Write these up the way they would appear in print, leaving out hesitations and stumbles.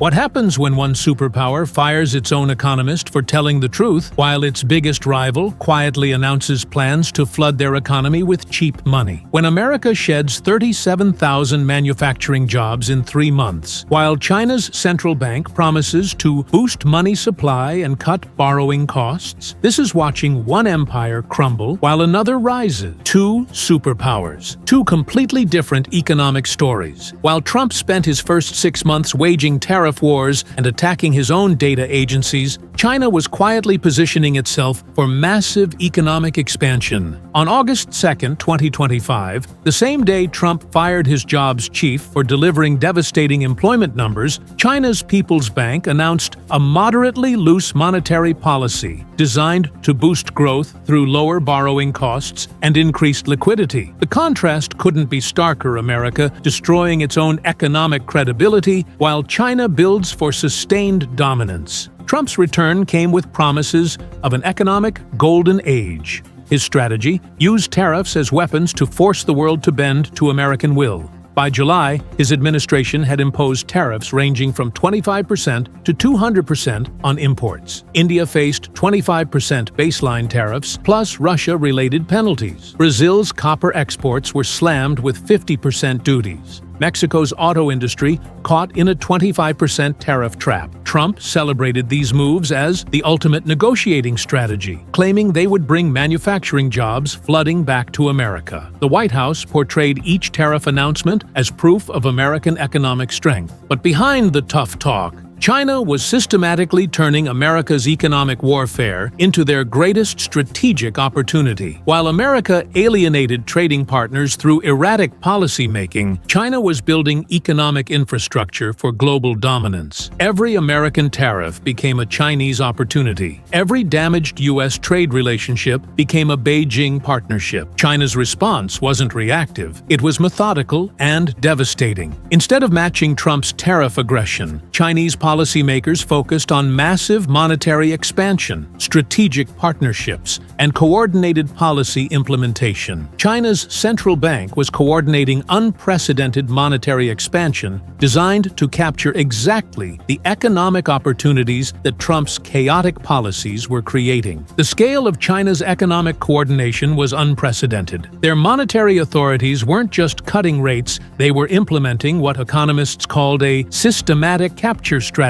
What happens when one superpower fires its own economist for telling the truth, while its biggest rival quietly announces plans to flood their economy with cheap money? When America sheds 37,000 manufacturing jobs in 3 months, while China's central bank promises to boost money supply and cut borrowing costs, this is watching one empire crumble while another rises. Two superpowers, two completely different economic stories. While Trump spent his first 6 months waging tariff wars and attacking his own data agencies, China was quietly positioning itself for massive economic expansion. On August 2, 2025, the same day Trump fired his jobs chief for delivering devastating employment numbers, China's People's Bank announced a moderately loose monetary policy designed to boost growth through lower borrowing costs and increased liquidity. The contrast couldn't be starker: America destroying its own economic credibility while China builds for sustained dominance. Trump's return came with promises of an economic golden age. His strategy: use tariffs as weapons to force the world to bend to American will. By July, his administration had imposed tariffs ranging from 25% to 200% on imports. India faced 25% baseline tariffs plus Russia-related penalties. Brazil's copper exports were slammed with 50% duties. Mexico's auto industry caught in a 25% tariff trap. Trump celebrated these moves as the ultimate negotiating strategy, claiming they would bring manufacturing jobs flooding back to America. The White House portrayed each tariff announcement as proof of American economic strength. But behind the tough talk, China was systematically turning America's economic warfare into their greatest strategic opportunity. While America alienated trading partners through erratic policymaking, China was building economic infrastructure for global dominance. Every American tariff became a Chinese opportunity. Every damaged U.S. trade relationship became a Beijing partnership. China's response wasn't reactive, it was methodical and devastating. Instead of matching Trump's tariff aggression, Chinese policymakers focused on massive monetary expansion, strategic partnerships, and coordinated policy implementation. China's central bank was coordinating unprecedented monetary expansion designed to capture exactly the economic opportunities that Trump's chaotic policies were creating. The scale of China's economic coordination was unprecedented. Their monetary authorities weren't just cutting rates, they were implementing what economists called a systematic capture strategy,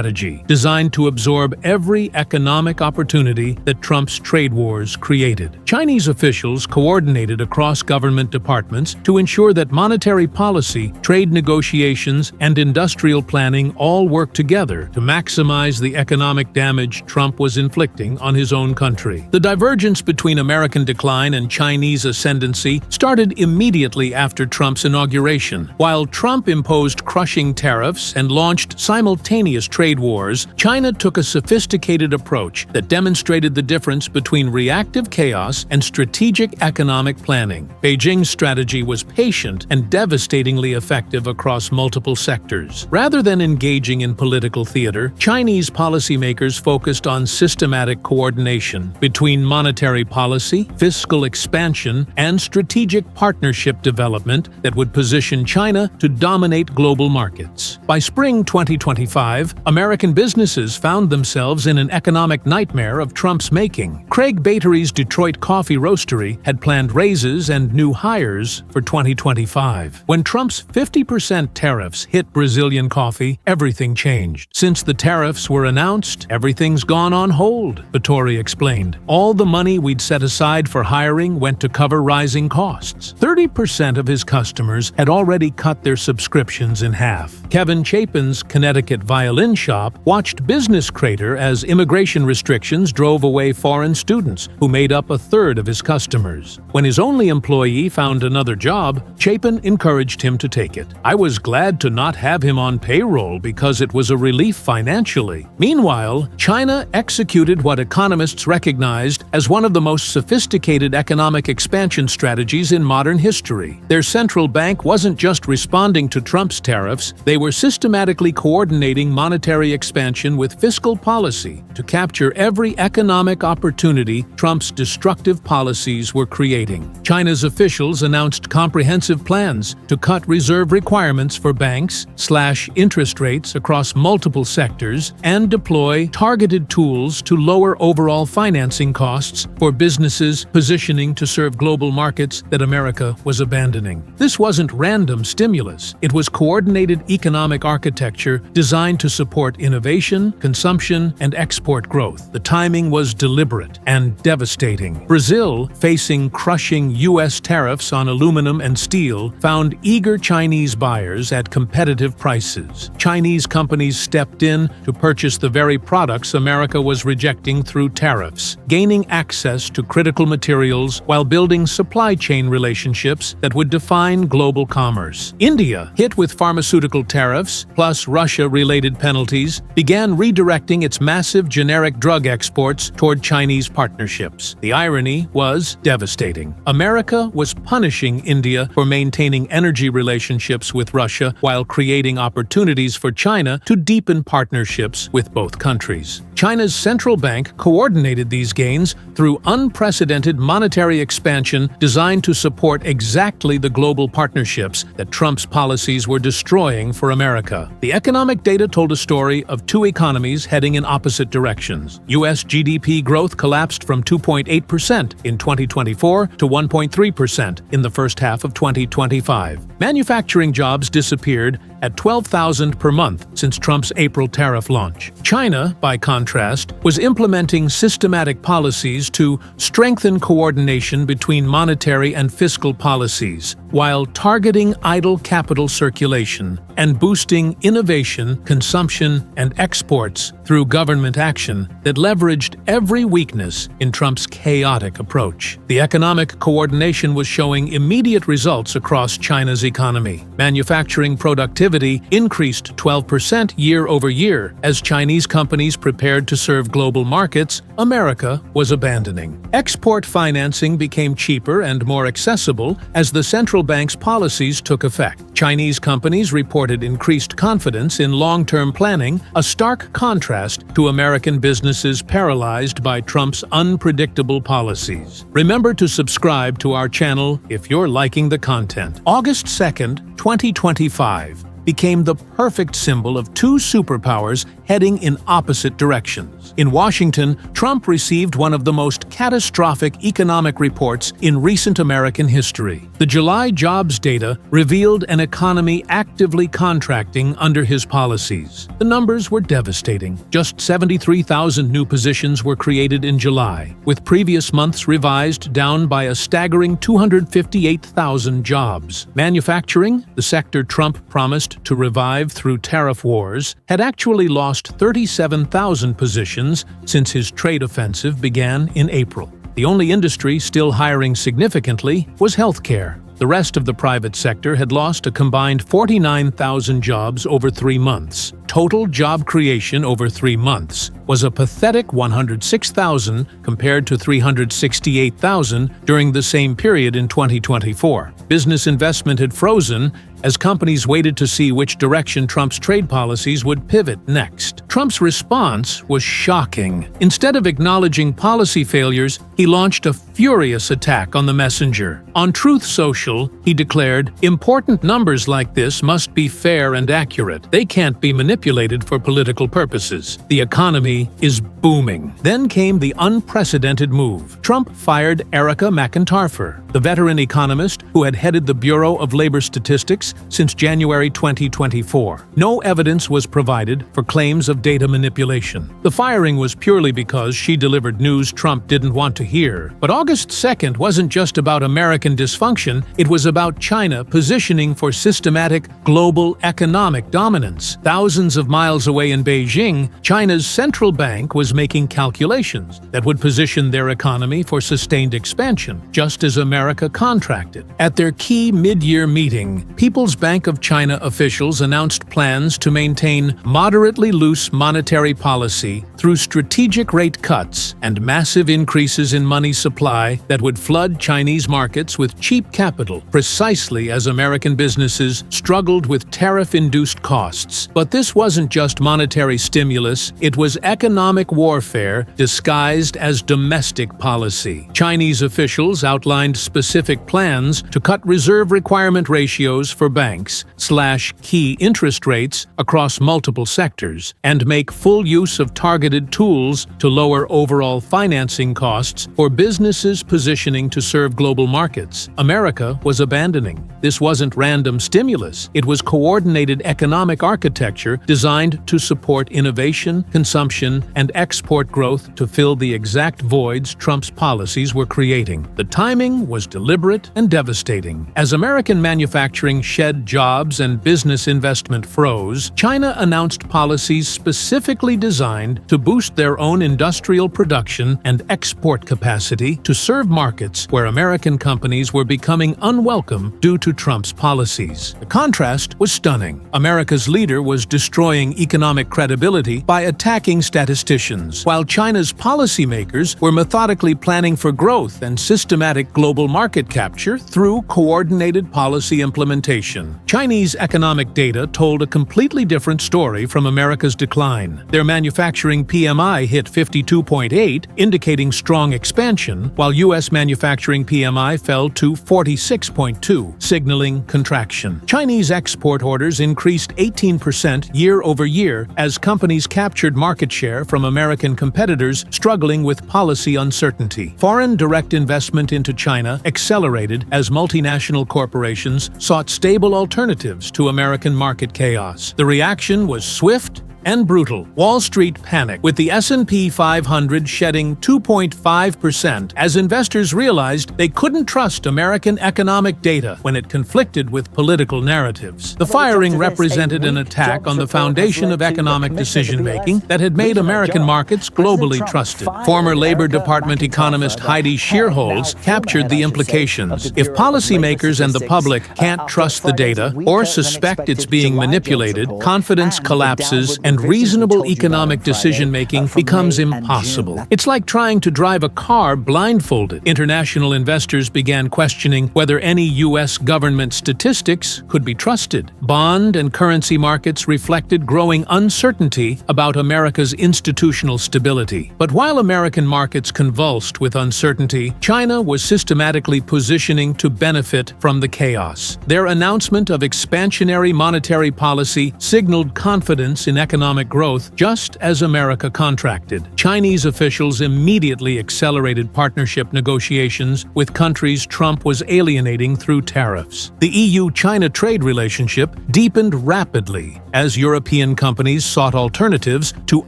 designed to absorb every economic opportunity that Trump's trade wars created. Chinese officials coordinated across government departments to ensure that monetary policy, trade negotiations, and industrial planning all worked together to maximize the economic damage Trump was inflicting on his own country. The divergence between American decline and Chinese ascendancy started immediately after Trump's inauguration. While Trump imposed crushing tariffs and launched simultaneous trade wars, China took a sophisticated approach that demonstrated the difference between reactive chaos and strategic economic planning. Beijing's strategy was patient and devastatingly effective across multiple sectors. Rather than engaging in political theater, Chinese policymakers focused on systematic coordination between monetary policy, fiscal expansion, and strategic partnership development that would position China to dominate global markets. By spring 2025, American businesses found themselves in an economic nightmare of Trump's making. Craig Batery's Detroit coffee roastery had planned raises and new hires for 2025. When Trump's 50% tariffs hit Brazilian coffee, everything changed. Since the tariffs were announced, everything's gone on hold, Batori explained. All the money we'd set aside for hiring went to cover rising costs. 30% of his customers had already cut their subscriptions in half. Kevin Chapin's Connecticut violin shop watched business crater as immigration restrictions drove away foreign students, who made up a third of his customers. When his only employee found another job, Chapin encouraged him to take it. "I was glad to not have him on payroll because it was a relief financially." Meanwhile, China executed what economists recognized as one of the most sophisticated economic expansion strategies in modern history. Their central bank wasn't just responding to Trump's tariffs, they were systematically coordinating monetary monetary expansion with fiscal policy to capture every economic opportunity Trump's destructive policies were creating. China's officials announced comprehensive plans to cut reserve requirements for banks, slash interest rates across multiple sectors, and deploy targeted tools to lower overall financing costs for businesses positioning to serve global markets that America was abandoning. This wasn't random stimulus. It was coordinated economic architecture designed to support innovation, consumption, and export growth. The timing was deliberate and devastating. Brazil, facing crushing U.S. tariffs on aluminum and steel, found eager Chinese buyers at competitive prices. Chinese companies stepped in to purchase the very products America was rejecting through tariffs, gaining access to critical materials while building supply chain relationships that would define global commerce. India, hit with pharmaceutical tariffs, plus Russia-related penalties, began redirecting its massive generic drug exports toward Chinese partnerships. The irony was devastating. America was punishing India for maintaining energy relationships with Russia while creating opportunities for China to deepen partnerships with both countries. China's central bank coordinated these gains through unprecedented monetary expansion designed to support exactly the global partnerships that Trump's policies were destroying for America. The economic data told a story of two economies heading in opposite directions. U.S. GDP growth collapsed from 2.8% in 2024 to 1.3% in the first half of 2025. Manufacturing jobs disappeared at 12,000 per month since Trump's April tariff launch. China, by contrast, was implementing systematic policies to strengthen coordination between monetary and fiscal policies, while targeting idle capital circulation and boosting innovation, consumption, and exports through government action that leveraged every weakness in Trump's chaotic approach. The economic coordination was showing immediate results across China's economy. Manufacturing productivity increased 12% year over year as Chinese companies prepared to serve global markets America was abandoning. Export financing became cheaper and more accessible as the central bank's policies took effect. Chinese companies reported increased confidence in long-term planning, a stark contrast to American businesses paralyzed by Trump's unpredictable policies. Remember to subscribe to our channel if you're liking the content. August 2nd, 2025 became the perfect symbol of two superpowers heading in opposite directions. In Washington, Trump received one of the most catastrophic economic reports in recent American history. The July jobs data revealed an economy actively contracting under his policies. The numbers were devastating. Just 73,000 new positions were created in July, with previous months revised down by a staggering 258,000 jobs. Manufacturing, the sector Trump promised to revive through tariff wars, had actually lost 37,000 positions since his trade offensive began in April. The only industry still hiring significantly was healthcare. The rest of the private sector had lost a combined 49,000 jobs over 3 months. Total job creation over 3 months was a pathetic 106,000 compared to 368,000 during the same period in 2024. Business investment had frozen as companies waited to see which direction Trump's trade policies would pivot next. Trump's response was shocking. Instead of acknowledging policy failures, he launched a furious attack on the messenger. On Truth Social, he declared, "Important numbers like this must be fair and accurate. They can't be manipulated for political purposes. The economy is booming." Then came the unprecedented move. Trump fired Erica McIntyre, the veteran economist who had headed the Bureau of Labor Statistics since January 2024. No evidence was provided for claims of data manipulation. The firing was purely because she delivered news Trump didn't want to hear. But August 2nd wasn't just about American dysfunction, it was about China positioning for systematic global economic dominance. Thousands of miles away in Beijing, China's central bank was making calculations that would position their economy for sustained expansion, just as America contracted. At their key mid-year meeting, People's Bank of China officials announced plans to maintain moderately loose China's monetary policy through strategic rate cuts and massive increases in money supply that would flood Chinese markets with cheap capital, precisely as American businesses struggled with tariff-induced costs. But this wasn't just monetary stimulus, it was economic warfare disguised as domestic policy. Chinese officials outlined specific plans to cut reserve requirement ratios for banks, slash key interest rates across multiple sectors, and make full use of targeted tools to lower overall financing costs for businesses positioning to serve global markets. America was abandoning. This wasn't random stimulus, it was coordinated economic architecture designed to support innovation, consumption, and export growth to fill the exact voids Trump's policies were creating. The timing was deliberate and devastating. As American manufacturing shed jobs and business investment froze, China announced policies specifically designed to boost their own industrial production and export capacity to serve markets where American companies were becoming unwelcome due to Trump's policies. The contrast was stunning. America's leader was destroying economic credibility by attacking statisticians, while China's policymakers were methodically planning for growth and systematic global market capture through coordinated policy implementation. Chinese economic data told a completely different story from America's decline. Their manufacturing PMI hit 52.8, indicating strong expansion, while U.S. manufacturing PMI fell to 46.2, signaling contraction. Chinese export orders increased 18% year-over-year as companies captured market share from American competitors struggling with policy uncertainty. Foreign direct investment into China accelerated as multinational corporations sought stable alternatives to American market chaos. The reaction was swift and brutal. Wall Street panicked, with the S&P 500 shedding 2.5% as investors realized they couldn't trust American economic data when it conflicted with political narratives. The firing represented an attack on the foundation of economic decision-making that had made American markets globally trusted. Former Labor Department economist Heidi Shierholz captured the implications. If policymakers and the public can't trust the data or suspect it's being manipulated, confidence collapses and reasonable economic decision-making becomes impossible. It's like trying to drive a car blindfolded. International investors began questioning whether any U.S. government statistics could be trusted. Bond and currency markets reflected growing uncertainty about America's institutional stability. But while American markets convulsed with uncertainty, China was systematically positioning to benefit from the chaos. Their announcement of expansionary monetary policy signaled confidence in economic growth just as America contracted. Chinese officials immediately accelerated partnership negotiations with countries Trump was alienating through tariffs. The EU-China trade relationship deepened rapidly as European companies sought alternatives to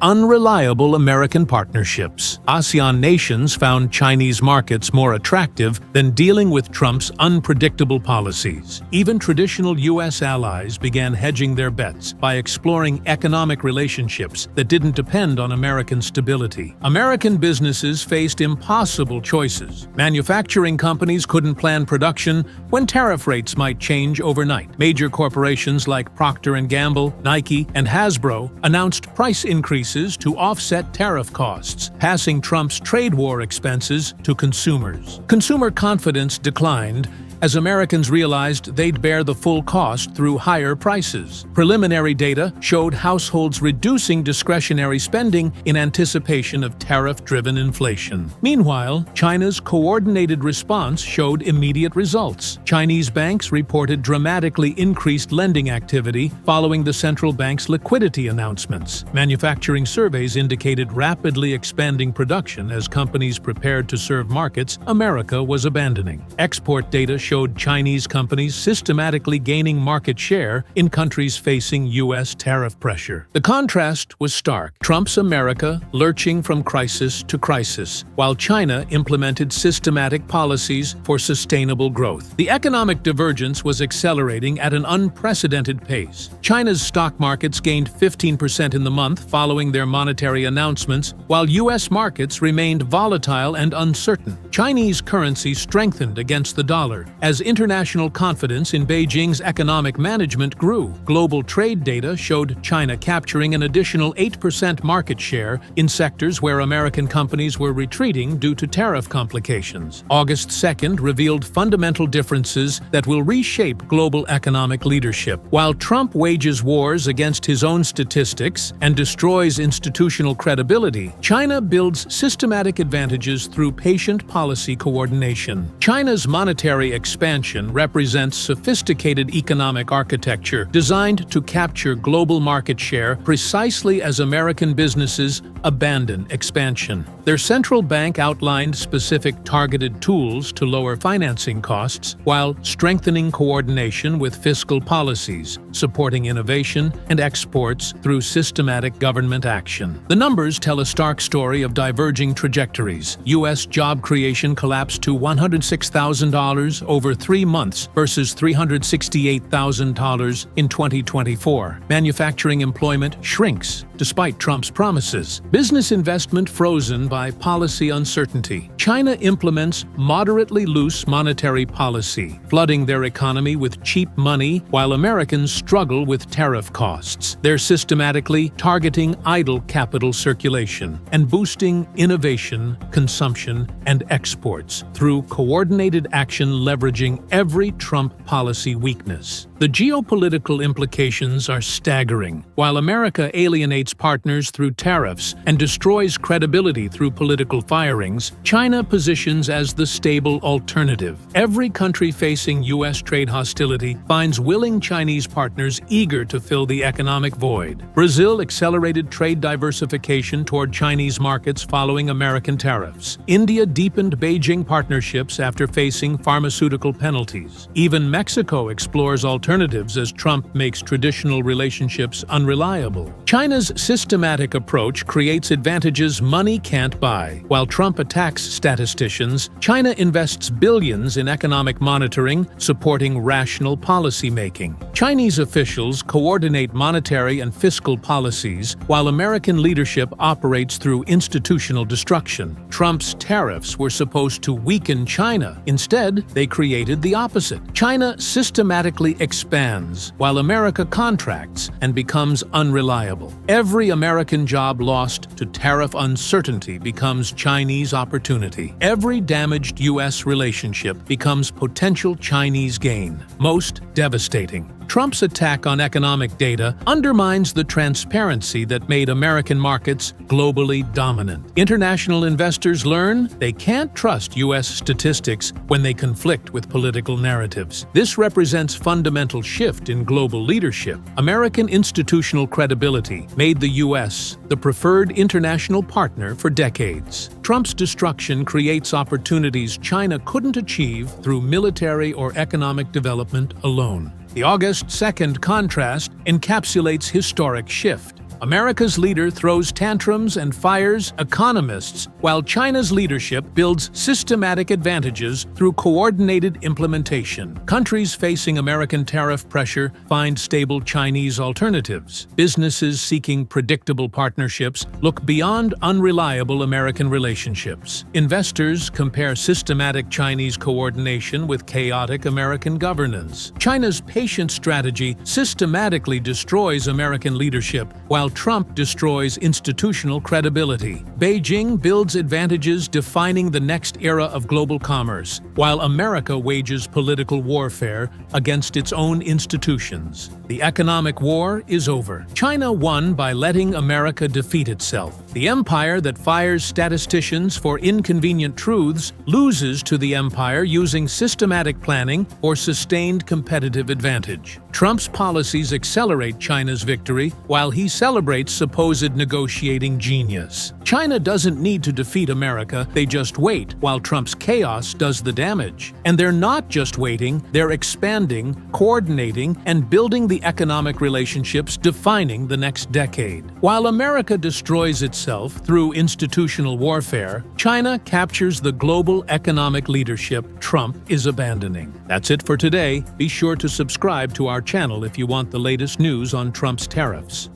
unreliable American partnerships. ASEAN nations found Chinese markets more attractive than dealing with Trump's unpredictable policies. Even traditional U.S. allies began hedging their bets by exploring economic relationships that didn't depend on American stability. American businesses faced impossible choices. Manufacturing companies couldn't plan production when tariff rates might change overnight. Major corporations like Procter & Gamble, Nike, and Hasbro announced price increases to offset tariff costs, passing Trump's trade war expenses to consumers. Consumer confidence declined as Americans realized they'd bear the full cost through higher prices. Preliminary data showed households reducing discretionary spending in anticipation of tariff-driven inflation. Meanwhile, China's coordinated response showed immediate results. Chinese banks reported dramatically increased lending activity following the central bank's liquidity announcements. Manufacturing surveys indicated rapidly expanding production as companies prepared to serve markets America was abandoning. Export data showed Chinese companies systematically gaining market share in countries facing U.S. tariff pressure. The contrast was stark. Trump's America lurching from crisis to crisis, while China implemented systematic policies for sustainable growth. The economic divergence was accelerating at an unprecedented pace. China's stock markets gained 15% in the month following their monetary announcements, while U.S. markets remained volatile and uncertain. Chinese currency strengthened against the dollar, as international confidence in Beijing's economic management grew. Global trade data showed China capturing an additional 8% market share in sectors where American companies were retreating due to tariff complications. August 2nd revealed fundamental differences that will reshape global economic leadership. While Trump wages wars against his own statistics and destroys institutional credibility, China builds systematic advantages through patient policy coordination. China's monetary expansion represents sophisticated economic architecture designed to capture global market share precisely as American businesses abandon expansion. Their central bank outlined specific targeted tools to lower financing costs while strengthening coordination with fiscal policies, supporting innovation and exports through systematic government action. The numbers tell a stark story of diverging trajectories. U.S. job creation collapsed to $106,000 over 3 months versus $368,000 in 2024. Manufacturing employment shrinks despite Trump's promises. Business investment frozen by policy uncertainty. China implements moderately loose monetary policy, flooding their economy with cheap money while Americans struggle with tariff costs. They're systematically targeting idle capital circulation and boosting innovation, consumption, and exports through coordinated action leveraging every Trump policy weakness. The geopolitical implications are staggering. While America alienates partners through tariffs and destroys credibility through political firings, China positions as the stable alternative. Every country facing U.S. trade hostility finds willing Chinese partners eager to fill the economic void. Brazil accelerated trade diversification toward Chinese markets following American tariffs. India deepened Beijing partnerships after facing pharmaceutical penalties. Even Mexico explores alternatives as Trump makes traditional relationships unreliable. China's systematic approach creates advantages money can't buy. While Trump attacks statisticians, China invests billions in economic monitoring, supporting rational policymaking. Chinese officials coordinate monetary and fiscal policies, while American leadership operates through institutional destruction. Trump's tariffs were supposed to weaken China. Instead, they created the opposite. China systematically expands, while America contracts and becomes unreliable. Every American job lost to tariff uncertainty becomes Chinese opportunity. Every damaged U.S. relationship becomes potential Chinese gain. Most devastating. Trump's attack on economic data undermines the transparency that made American markets globally dominant. International investors learn they can't trust U.S. statistics when they conflict with political narratives. This represents fundamental shift in global leadership. American institutional credibility made the U.S. the preferred international partner for decades. Trump's destruction creates opportunities China couldn't achieve through military or economic development alone. The August 2nd contrast encapsulates historic shift. America's leader throws tantrums and fires economists, while China's leadership builds systematic advantages through coordinated implementation. Countries facing American tariff pressure find stable Chinese alternatives. Businesses seeking predictable partnerships look beyond unreliable American relationships. Investors compare systematic Chinese coordination with chaotic American governance. China's patient strategy systematically destroys American leadership, while Trump destroys institutional credibility. Beijing builds advantages defining the next era of global commerce, while America wages political warfare against its own institutions. The economic war is over. China won by letting America defeat itself. The empire that fires statisticians for inconvenient truths loses to the empire using systematic planning or sustained competitive advantage. Trump's policies accelerate China's victory while he celebrates supposed negotiating genius. China doesn't need to defeat America, they just wait while Trump's chaos does the damage. And they're not just waiting, they're expanding, coordinating, and building the economic relationships defining the next decade. While America destroys itself through institutional warfare, China captures the global economic leadership Trump is abandoning. That's it for today. Be sure to subscribe to our channel if you want the latest news on Trump's tariffs.